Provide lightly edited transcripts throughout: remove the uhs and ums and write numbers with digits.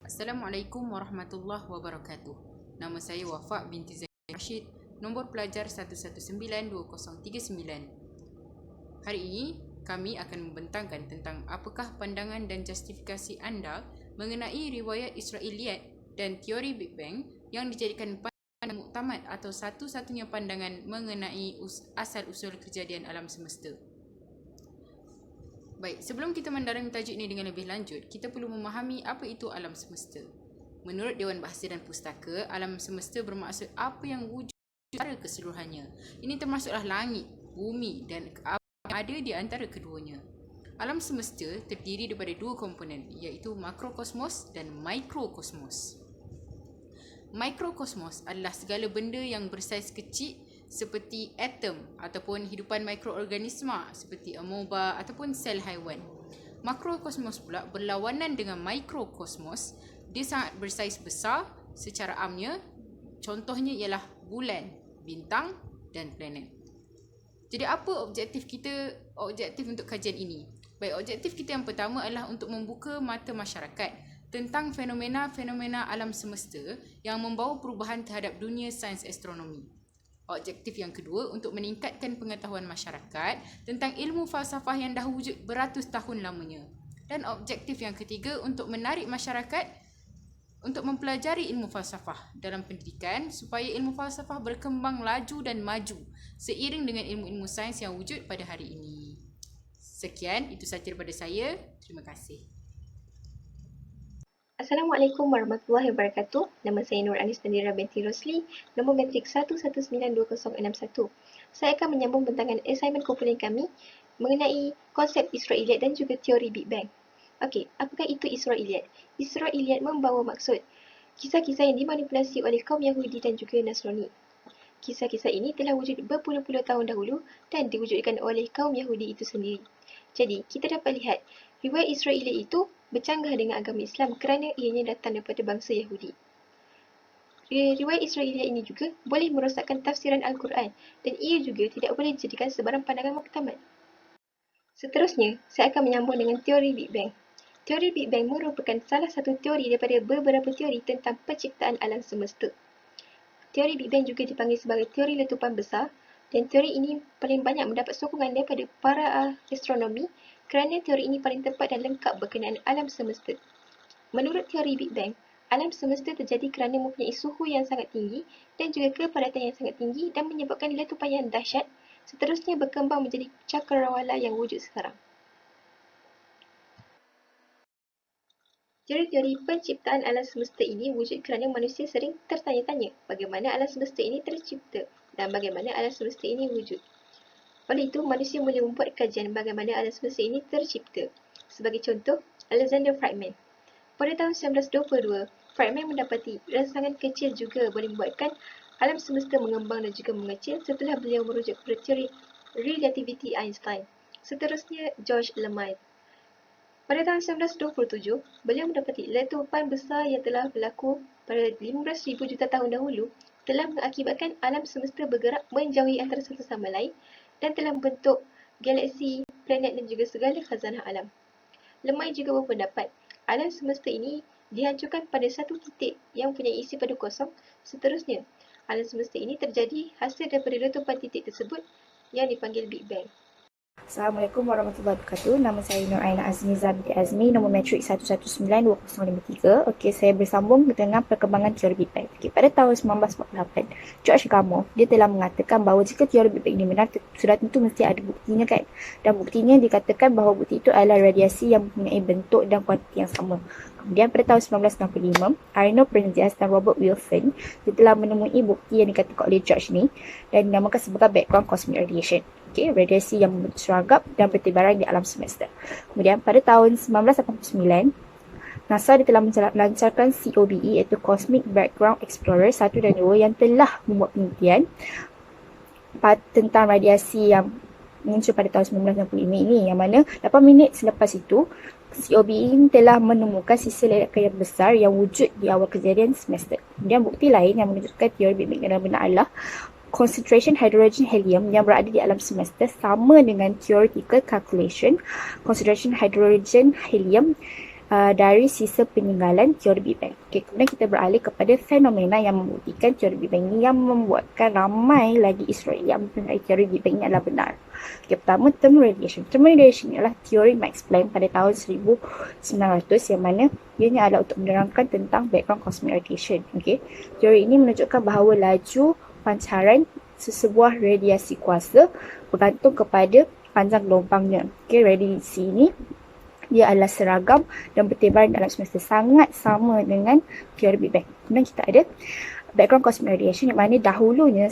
Assalamualaikum warahmatullahi wabarakatuh. Nama saya Wafa binti Zaid Rashid, nombor pelajar 1192039. Hari ini kami akan membentangkan tentang apakah pandangan dan justifikasi anda mengenai riwayat Israiliyat dan teori Big Bang yang dijadikan pandangan muktamad atau satu-satunya pandangan mengenai asal-usul kejadian alam semesta. Baik, sebelum kita mendalam tajuk ini dengan lebih lanjut, kita perlu memahami apa itu alam semesta. Menurut Dewan Bahasa dan Pustaka, alam semesta bermaksud apa yang wujud secara keseluruhannya. Ini termasuklah langit, bumi dan apa yang ada di antara keduanya. Alam semesta terdiri daripada dua komponen, iaitu makrokosmos dan mikrokosmos. Mikrokosmos adalah segala benda yang bersaiz kecil seperti atom ataupun hidupan mikroorganisma seperti amoeba ataupun sel haiwan. Makrokosmos pula berlawanan dengan mikrokosmos. Dia sangat bersaiz besar secara amnya. Contohnya ialah bulan, bintang dan planet. Jadi apa objektif untuk kajian ini? Baik, objektif kita yang pertama adalah untuk membuka mata masyarakat tentang fenomena-fenomena alam semesta yang membawa perubahan terhadap dunia sains astronomi. Objektif yang kedua untuk meningkatkan pengetahuan masyarakat tentang ilmu falsafah yang dah wujud beratus tahun lamanya. Dan objektif yang ketiga untuk menarik masyarakat untuk mempelajari ilmu falsafah dalam pendidikan supaya ilmu falsafah berkembang laju dan maju seiring dengan ilmu-ilmu sains yang wujud pada hari ini. Sekian, itu sahaja daripada saya. Terima kasih. Assalamualaikum warahmatullahi wabarakatuh. Nama saya Nur Anis Nandira binti Rosli, nombor matrik 1192061. Saya akan menyambung bentangan assignment kumpulan kami mengenai konsep Israiliyat dan juga teori Big Bang. Okey, apakah itu Israiliyat? Israiliyat membawa maksud kisah-kisah yang dimanipulasi oleh kaum Yahudi dan juga Nasrani. Kisah-kisah ini telah wujud berpuluh-puluh tahun dahulu dan diwujudkan oleh kaum Yahudi itu sendiri. Jadi, kita dapat lihat riwayat Israiliyat itu bercanggah dengan agama Islam kerana ianya datang daripada bangsa Yahudi. Riwayat Israiliyat ini juga boleh merosakkan tafsiran Al-Quran dan ia juga tidak boleh dijadikan sebarang pandangan muktamad. Seterusnya, saya akan menyambung dengan teori Big Bang. Teori Big Bang merupakan salah satu teori daripada beberapa teori tentang penciptaan alam semesta. Teori Big Bang juga dipanggil sebagai teori letupan besar dan teori ini paling banyak mendapat sokongan daripada para astronomi kerana teori ini paling tepat dan lengkap berkenaan alam semesta. Menurut teori Big Bang, alam semesta terjadi kerana mempunyai suhu yang sangat tinggi dan juga kepadatan yang sangat tinggi dan menyebabkan letupan yang dahsyat, seterusnya berkembang menjadi cakrawala yang wujud sekarang. Teori-teori penciptaan alam semesta ini wujud kerana manusia sering tertanya-tanya bagaimana alam semesta ini tercipta dan bagaimana alam semesta ini wujud. Oleh itu, manusia mula membuat kajian bagaimana alam semesta ini tercipta. Sebagai contoh, Alexander Friedman. Pada tahun 1922, Friedman mendapati rangsangan kecil juga boleh membuatkan alam semesta mengembang dan juga mengecil setelah beliau merujuk kepada teori relativity Einstein. Seterusnya, George Lemaître. Pada tahun 1927, beliau mendapati letupan besar yang telah berlaku pada 15,000 juta tahun dahulu telah mengakibatkan alam semesta bergerak menjauhi antara satu sama lain dan telah membentuk galaksi, planet dan juga segala khazanah alam. Lemaître juga berpendapat alam semesta ini dihancurkan pada satu titik yang punya isi padu kosong. Seterusnya, alam semesta ini terjadi hasil daripada letupan titik tersebut yang dipanggil Big Bang. Assalamualaikum warahmatullahi wabarakatuh. Nama saya Nur Aina Azmiza binti Azmi, nombor matrik 1192053. Okey, saya bersambung dengan perkembangan teori Big Bang. Okey, pada tahun 1948, George Gamow dia telah mengatakan bahawa jika teori Big Bang ini benar, sudah tentu mesti ada buktinya kan. Dan buktinya dikatakan bahawa bukti itu adalah radiasi yang mempunyai bentuk dan kuantiti yang sama. Kemudian pada tahun 1965, Arnold Penzias dan Robert Wilson dia telah menemui bukti yang dikatakan oleh George ni dan dinamakan sebagai background cosmic radiation. Okay, radiasi yang membentuk serangkap dan bertebaran di alam semesta. Kemudian pada tahun 1989, NASA telah melancarkan COBE iaitu Cosmic Background Explorer 1 dan 2 yang telah membuat penelitian tentang radiasi yang muncul pada tahun 1965 ini, yang mana 8 minit selepas itu COBE telah menemukan sisa ledakan yang besar yang wujud di awal kejadian semesta. Kemudian bukti lain yang menunjukkan teori Big Bang yang benar adalah concentration hydrogen helium yang berada di alam semesta sama dengan theoretical calculation concentration hydrogen helium dari sisa peninggalan teori Big Bang. Okay, kemudian kita beralih kepada fenomena yang membuktikan teori Big Bang ini, yang membuatkan ramai lagi Israel yang mempercayai teori Big Bang ini adalah benar. Okay, pertama, thermal radiation. Thermal radiation ialah teori Max Planck pada tahun 1900 yang mana ianya adalah untuk menerangkan tentang background cosmic radiation. Okay, teori ini menunjukkan bahawa laju pancaran sesebuah radiasi kuasa bergantung kepada panjang gelombangnya. Okay, radiasi ini dia adalah seragam dan bertebaran dalam semesta, sangat sama dengan teori Big Bang. Kemudian kita ada background cosmic radiation yang mana dahulunya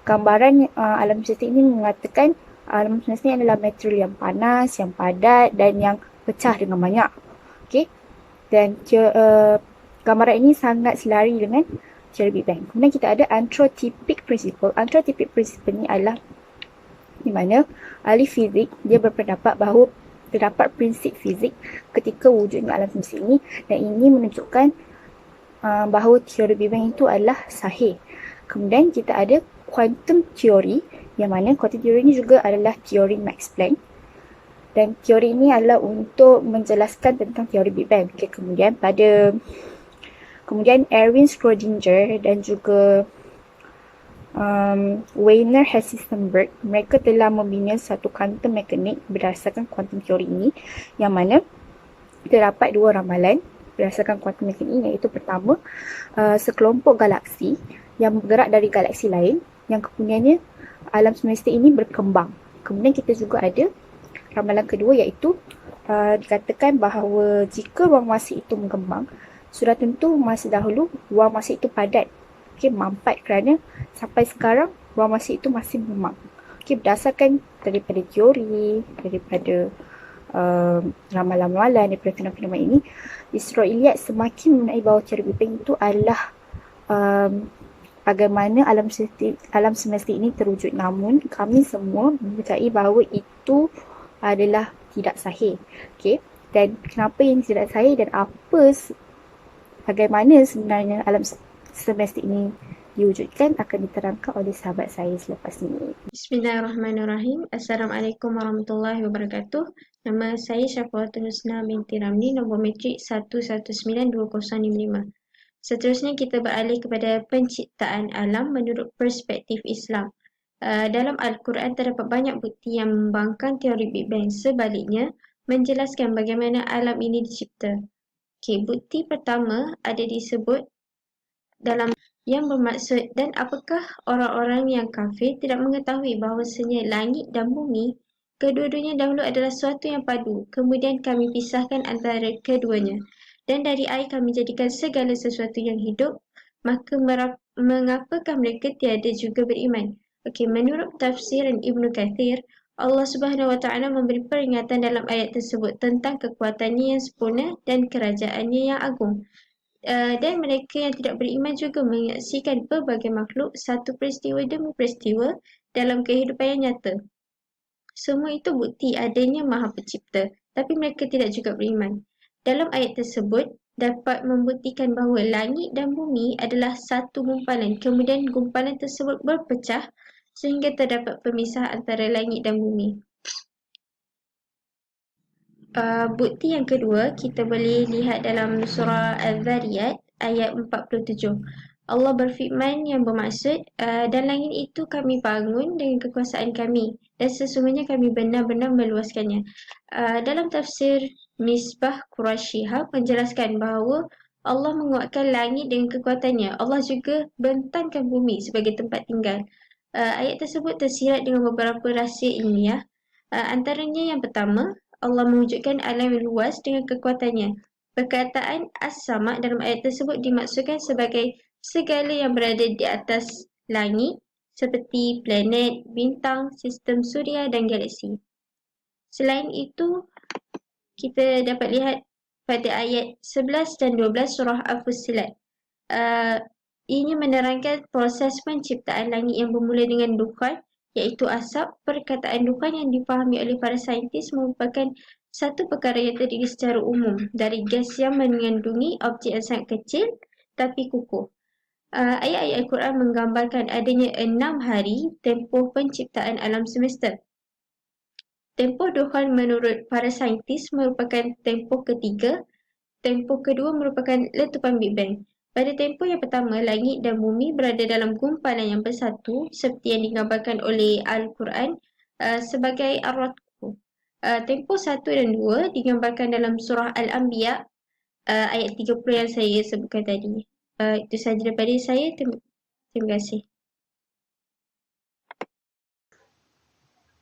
gambaran alam semesta ini mengatakan alam semesta ini adalah material yang panas, yang padat dan yang pecah dengan banyak. Okay? Dan gambaran ini sangat selari dengan teori Big Bang. Kemudian kita ada anthrotypic principle. Anthrotypic principle ini adalah di mana ahli fizik dia berpendapat bahawa terdapat prinsip fizik ketika wujudnya alam semesta ini, dan ini menunjukkan bahawa teori Big Bang itu adalah sahih. Kemudian kita ada quantum theory, yang mana quantum theory ini juga adalah teori Max Planck, dan teori ini adalah untuk menjelaskan tentang teori Big Bang. Okay, kemudian Erwin Schrödinger dan juga Werner Heisenberg, mereka telah membina satu quantum mekanik berdasarkan quantum theory ini, yang mana terdapat dua ramalan berdasarkan quantum mekanik ini, iaitu pertama, sekelompok galaksi yang bergerak dari galaksi lain yang kemudiannya alam semesta ini berkembang. Kemudian kita juga ada ramalan kedua, iaitu dikatakan bahawa jika ruang masa itu mengembang, sudah tentu masa dahulu ruang masa itu padat. Okay, mampat kerana sampai sekarang ruang masa itu masih mengembang. Okay, berdasarkan daripada teori, daripada ramalan-ramalan, daripada fenomena ini, Israeliat semakin mengenai bahawa teori Big Bang itu adalah bagaimana alam semesta ini terwujud. Namun kami semua mempercayai bahawa itu adalah tidak sahih. Okay? Dan kenapa ini tidak sahih dan bagaimana sebenarnya alam semesta ini diwujudkan akan diterangkan oleh sahabat saya selepas ini. Bismillahirrahmanirrahim. Assalamualaikum warahmatullahi wabarakatuh. Nama saya Syafawatul Husna binti Ramli, nombor matrik 1192055. Seterusnya kita beralih kepada penciptaan alam menurut perspektif Islam. Dalam Al-Quran terdapat banyak bukti yang membangkang teori Big Bang. Sebaliknya, menjelaskan bagaimana alam ini dicipta. Okay, bukti pertama ada disebut dalam yang bermaksud, dan apakah orang-orang yang kafir tidak mengetahui bahawasanya langit dan bumi kedua-duanya dahulu adalah sesuatu yang padu, kemudian kami pisahkan antara keduanya, dan dari air kami jadikan segala sesuatu yang hidup, maka mengapakah mereka tiada juga beriman? Okey, menurut tafsiran Ibnu Kathir, Allah Subhanahu Wa Taala memberi peringatan dalam ayat tersebut tentang kekuatannya yang sempurna dan kerajaannya yang agung. Dan mereka yang tidak beriman juga menyaksikan pelbagai makhluk satu peristiwa demi peristiwa dalam kehidupan yang nyata. Semua itu bukti adanya Maha Pencipta, tapi mereka tidak juga beriman. Dalam ayat tersebut dapat membuktikan bahawa langit dan bumi adalah satu gumpalan, kemudian gumpalan tersebut berpecah sehingga terdapat pemisah antara langit dan bumi. Bukti yang kedua kita boleh lihat dalam surah Al-Zariyat ayat 47. Allah berfirman yang bermaksud, dan langit itu kami bangun dengan kekuasaan kami, dan sesungguhnya kami benar-benar meluaskannya. Dalam tafsir Misbah Quraisyihab menjelaskan bahawa Allah menguatkan langit dengan kekuatannya. Allah juga bentangkan bumi sebagai tempat tinggal. Ayat tersebut tersirat dengan beberapa rahsia ilmiah. Antaranya yang pertama, Allah mewujudkan alam yang luas dengan kekuatannya. Perkataan As-Samad dalam ayat tersebut dimaksudkan sebagai segala yang berada di atas langit seperti planet, bintang, sistem suria dan galaksi. Selain itu, kita dapat lihat pada ayat 11 dan 12 surah Al-Fussilat. Ianya menerangkan proses penciptaan langit yang bermula dengan dukhan, iaitu asap. Perkataan dukhan yang difahami oleh para saintis merupakan satu perkara yang terdiri secara umum dari gas yang mengandungi objek yang sangat kecil tapi kukuh. Ayat-ayat Al-Quran menggambarkan adanya 6 hari tempoh penciptaan alam semesta. Tempoh dukhan menurut para saintis merupakan tempoh ketiga Tempoh kedua merupakan letupan Big Bang. Pada tempoh yang pertama, langit dan bumi berada dalam gumpalan yang bersatu seperti yang digambarkan oleh Al-Quran sebagai ar-ratku. Tempoh 1 dan 2 digambarkan dalam surah Al-Anbiya ayat 30 yang saya sebutkan tadi. Itu sahaja daripada saya. Terima kasih.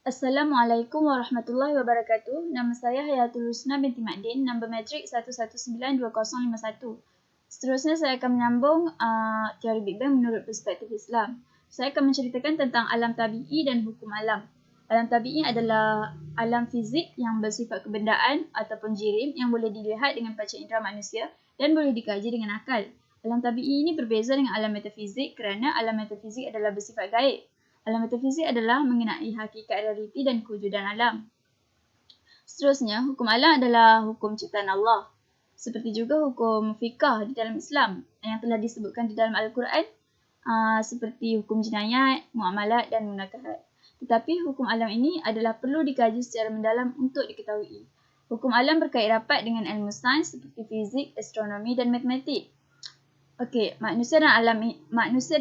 Assalamualaikum warahmatullahi wabarakatuh. Nama saya Hayatul Husna binti Makdin, nombor matrik 1192051. Seterusnya saya akan menyambung teori Big Bang menurut perspektif Islam. Saya akan menceritakan tentang alam tabi'i dan hukum alam. Alam tabi'i adalah alam fizik yang bersifat kebendaan ataupun jirim yang boleh dilihat dengan panca indera manusia dan boleh dikaji dengan akal. Alam tabi'i ini berbeza dengan alam metafizik kerana alam metafizik adalah bersifat gaib. Alam metafizik adalah mengenai hakikat realiti dan kewujudan alam. Seterusnya, hukum alam adalah hukum ciptaan Allah. Seperti juga hukum fiqah di dalam Islam yang telah disebutkan di dalam Al-Quran seperti hukum jinayat, muamalat dan munakahat. Tetapi hukum alam ini adalah perlu dikaji secara mendalam untuk diketahui. Hukum alam berkait rapat dengan ilmu sains seperti fizik, astronomi dan matematik. Okey, manusia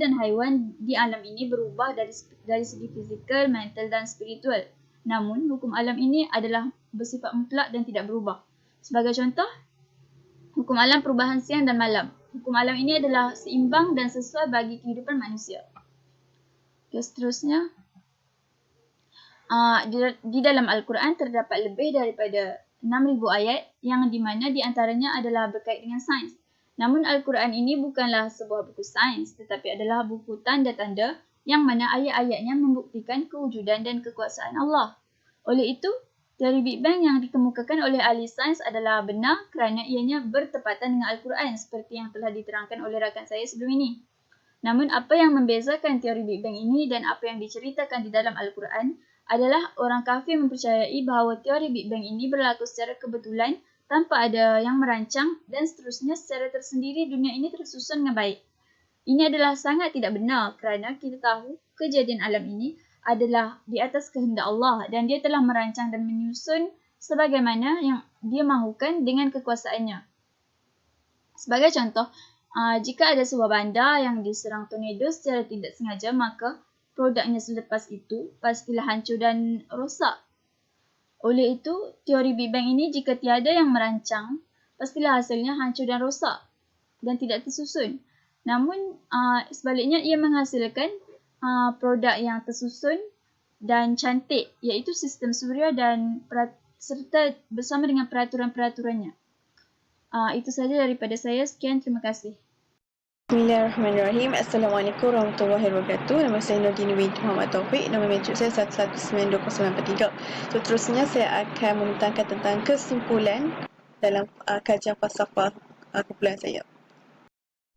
dan haiwan di alam ini berubah dari segi fizikal, mental dan spiritual. Namun, hukum alam ini adalah bersifat mutlak dan tidak berubah. Sebagai contoh, hukum alam perubahan siang dan malam. Hukum alam ini adalah seimbang dan sesuai bagi kehidupan manusia. Okay, seterusnya, di dalam Al-Quran terdapat lebih daripada 6,000 ayat yang di mana di antaranya adalah berkait dengan sains. Namun Al-Quran ini bukanlah sebuah buku sains tetapi adalah buku tanda-tanda yang mana ayat-ayatnya membuktikan kewujudan dan kekuasaan Allah. Oleh itu, teori Big Bang yang dikemukakan oleh ahli sains adalah benar kerana ianya bertepatan dengan Al-Quran seperti yang telah diterangkan oleh rakan saya sebelum ini. Namun apa yang membezakan teori Big Bang ini dan apa yang diceritakan di dalam Al-Quran adalah orang kafir mempercayai bahawa teori Big Bang ini berlaku secara kebetulan tanpa ada yang merancang dan seterusnya secara tersendiri dunia ini tersusun dengan baik. Ini adalah sangat tidak benar kerana kita tahu kejadian alam ini adalah di atas kehendak Allah dan dia telah merancang dan menyusun sebagaimana yang dia mahukan dengan kekuasaannya. Sebagai contoh, jika ada sebuah bandar yang diserang tornado secara tidak sengaja, maka produknya selepas itu pastilah hancur dan rosak. Oleh itu, teori Big Bang ini jika tiada yang merancang, pastilah hasilnya hancur dan rosak dan tidak tersusun. Namun, sebaliknya ia menghasilkan produk yang tersusun dan cantik, iaitu sistem suria dan serta bersama dengan peraturan-peraturannya. Itu sahaja daripada saya. Sekian, terima kasih. Bismillahirrahmanirrahim. Assalamualaikum warahmatullahi wabarakatuh. Nama saya Nurdini binti Muhammad Taufik. Nama matrik saya 1192093. Seterusnya saya akan membentangkan tentang kesimpulan dalam kajian falsafah kumpulan saya.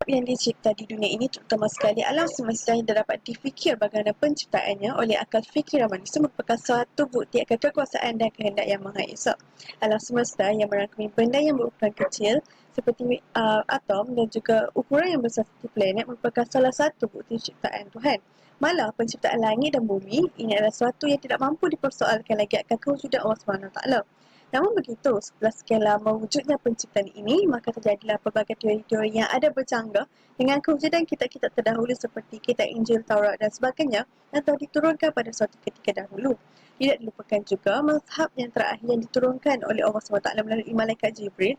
Yang dicipta di dunia ini, terutama sekali alam semesta yang dapat difikir bagaimana penciptaannya oleh akal fikiran manusia merupakan suatu bukti akan kekuasaan dan kehendak yang Maha Esa. Alam semesta yang merangkumi benda yang berukuran kecil seperti atom dan juga ukuran yang besar seperti planet merupakan salah satu bukti ciptaan Tuhan. Malah penciptaan langit dan bumi ini adalah sesuatu yang tidak mampu dipersoalkan lagi akan kewujudan Allah SWT. Namun begitu, setelah sekian lama wujudnya penciptaan ini, maka terjadilah pelbagai teori-teori yang ada bercanggah dengan kewujudan kitab-kitab terdahulu seperti kitab Injil, Taurat dan sebagainya yang telah diturunkan pada suatu ketika dahulu. Tidak dilupakan juga mazhab yang terakhir yang diturunkan oleh Allah SWT melalui malaikat Jibril,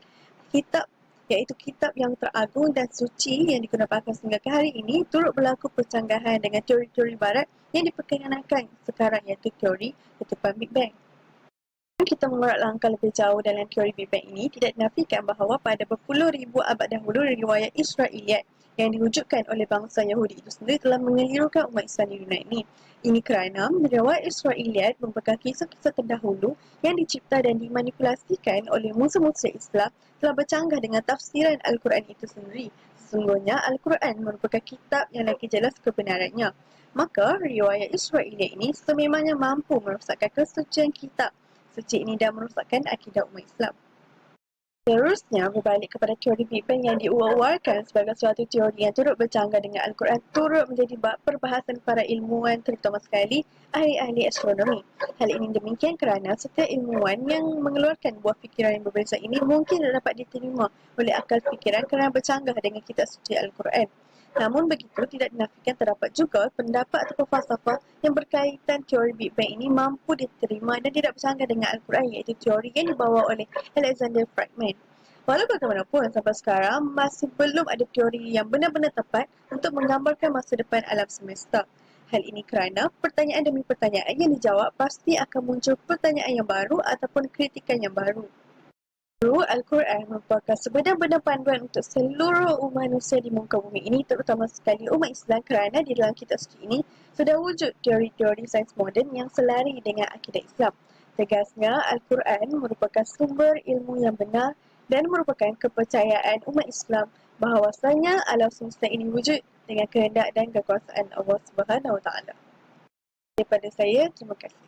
iaitu kitab yang teragung dan suci yang digunakan sehingga ke hari ini turut berlaku percanggahan dengan teori-teori barat yang diperkenalkan sekarang iaitu teori letupan Big Bang. Kita mengurat langkah lebih jauh dalam teori Big Bang ini, tidak dinafikan bahawa pada berpuluh ribu abad dahulu riwayat Israiliyat yang diwujudkan oleh bangsa Yahudi itu sendiri telah mengelirukan umat Islam di dunia ini. Ini kerana riwayat Israiliyat merupakan kisah-kisah terdahulu yang dicipta dan dimanipulasikan oleh musuh-musuh Islam telah bercanggah dengan tafsiran Al-Quran itu sendiri. Sesungguhnya Al-Quran merupakan kitab yang lagi jelas kebenarannya. Maka riwayat Israiliyat ini sememangnya mampu merosakkan kesucian kitab suci ini dan merosakkan akidah umat Islam. Seterusnya, berbalik kepada teori Big Bang yang diuar-uarkan sebagai suatu teori yang turut bercanggah dengan Al-Quran turut menjadi perbahasan para ilmuwan, terutama sekali ahli-ahli astronomi. Hal ini demikian kerana setiap ilmuwan yang mengeluarkan buah fikiran yang berbeza ini mungkin tidak dapat diterima oleh akal fikiran kerana bercanggah dengan kitab suci Al-Quran. Namun begitu, tidak dinafikan terdapat juga pendapat atau falsafah yang berkaitan teori Big Bang ini mampu diterima dan tidak bercanggah dengan Al-Quran, iaitu teori yang dibawa oleh Alexander Friedman. Walau bagaimanapun, sampai sekarang masih belum ada teori yang benar-benar tepat untuk menggambarkan masa depan alam semesta. Hal ini kerana pertanyaan demi pertanyaan yang dijawab pasti akan muncul pertanyaan yang baru ataupun kritikan yang baru. Al-Quran merupakan sebenar-benar panduan untuk seluruh umat manusia di muka bumi ini, terutama sekali umat Islam, kerana di dalam kitab suci ini sudah wujud teori-teori sains moden yang selari dengan akidah Islam. Tegasnya, Al-Quran merupakan sumber ilmu yang benar dan merupakan kepercayaan umat Islam bahawasanya alam semesta ini wujud dengan kehendak dan kekuasaan Allah Subhanahu Wa Taala. Daripada saya, terima kasih.